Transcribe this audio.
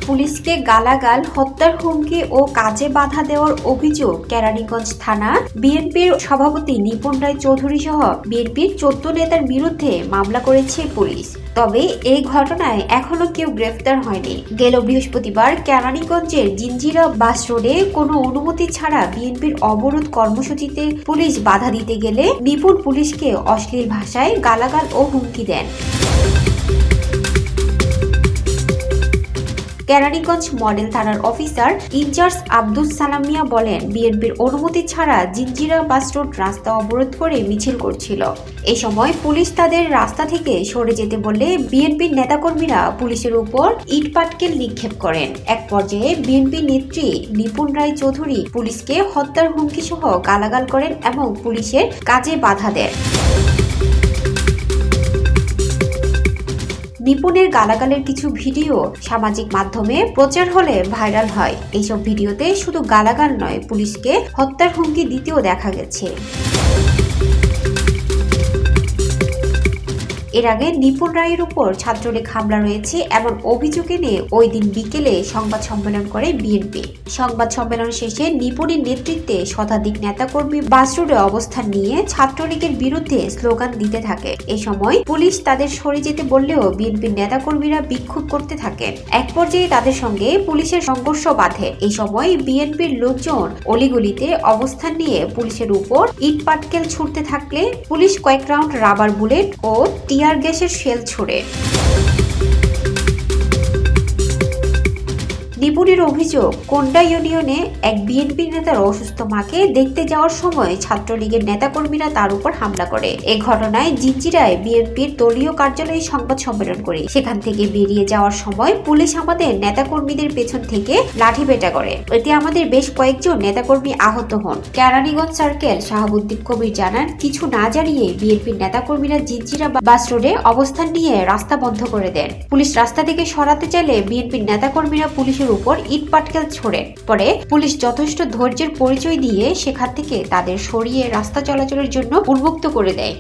পুলিশকে গালাগাল, হত্যার হুমকি ও কাজে বাধা দেওয়ার অভিযোগ কেরানীগঞ্জ থানা বিএনপির সভাপতি নিপুণ রায় চৌধুরী সহ বিএনপির 14 নেতার বিরুদ্ধে মামলা করেছে পুলিশ। তবে এই ঘটনায় এখনো কেউ গ্রেফতার হয়নি। গেল বৃহস্পতিবার কেরানীগঞ্জের জিঞ্জিরা বাস রোডে কোনো অনুমতি ছাড়া বিএনপির অবরোধ কর্মসূচিতে পুলিশ বাধা দিতে গেলে নিপুণ পুলিশকে অশ্লীল ভাষায় গালাগাল ও হুমকি দেন। কেরানীগঞ্জ মডেল থানার অফিসার ইনচার্জ আব্দুস সালাম মিয়া বলেন, বিএনপির অনুমতি ছাড়া জিঞ্জিরা বাস রোড রাস্তা অবরোধ করে মিছিল করছিল। এ সময় পুলিশ তাদের রাস্তা থেকে সরে যেতে বললে বিএনপির নেতাকর্মীরা পুলিশের উপর ইট পাটকেল নিক্ষেপ করেন। এক পর্যায়ে বিএনপি নেত্রী নিপুণ রায় চৌধুরী পুলিশকে হত্যার হুমকি সহ গালাগাল করেন এবং পুলিশের কাজে বাধা দেন। নিপুণের গালাগালের কিছু ভিডিও সামাজিক মাধ্যমে প্রচার হলে ভাইরাল হয়। এইসব ভিডিওতে শুধু গালাগাল নয়, পুলিশকে হত্যার হুমকি দিতেও দেখা গেছে। এর আগে নিপুণ রায়ের উপর ছাত্রলীগ হামলা রয়েছে এমন অভিযোগ এনে ওই দিন বিকেলে সংবাদ সম্মেলন করে বিএনপি। সংবাদ সম্মেলন শেষে নিপুণের নেতৃত্বে শতাধিক নেতাকর্মী বাস রোডে অবস্থান নিয়ে ছাত্রলীগের বিরুদ্ধে স্লোগান দিতে থাকে। এ সময় পুলিশ তাদের সরে যেতে বললেও বিএনপির নেতাকর্মীরা বিক্ষোভ করতে থাকেন। এক পর্যায়ে তাদের সঙ্গে পুলিশের সংঘর্ষ বাধে। এই সময় বিএনপির লোকজন অলিগলিতে অবস্থান নিয়ে পুলিশের উপর ইট পাটকেল ছুড়তে থাকলে পুলিশ কয়েক রাউন্ড রাবার বুলেট ও টিয়ার গ্যাসের শেল ছুড়ে। নিপুণের অভিযোগ, কোন্ডা ইউনিয়নে এক বিএনপি নেতার অসুস্থ মাকে দেখতে যাওয়ার সময় ছাত্রলীগের নেতাকর্মীরা তার উপর হামলা করে। এ ঘটনায় জিঞ্জিরায় বিএনপির দলীয় কার্যালয়ে সংবাদ সম্মেলন করি। সেখান থেকে বেরিয়ে যাওয়ার সময় পুলিশ আমাদের নেতাকর্মীদের পেছন থেকে লাঠিপেটা করে। এতে আমাদের বেশ কয়েকজন নেতাকর্মী আহত হন। কেরানীগঞ্জ সার্কেল শাহাবুদ্দিন কবির জানান, কিছু না জানিয়ে বিএনপির নেতাকর্মীরা জিঞ্জিরা বাস রোডে অবস্থান নিয়ে রাস্তা বন্ধ করে দেন। পুলিশ রাস্তা থেকে সরাতে চাইলে বিএনপির নেতাকর্মীরা পুলিশের উপর ইট পাটকেল ছোড়েন। পরে পুলিশ যথেষ্ট ধৈর্যের পরিচয় দিয়ে সেখান থেকে তাদের সরিয়ে রাস্তা চলাচলের জন্য উন্মুক্ত করে দেয়।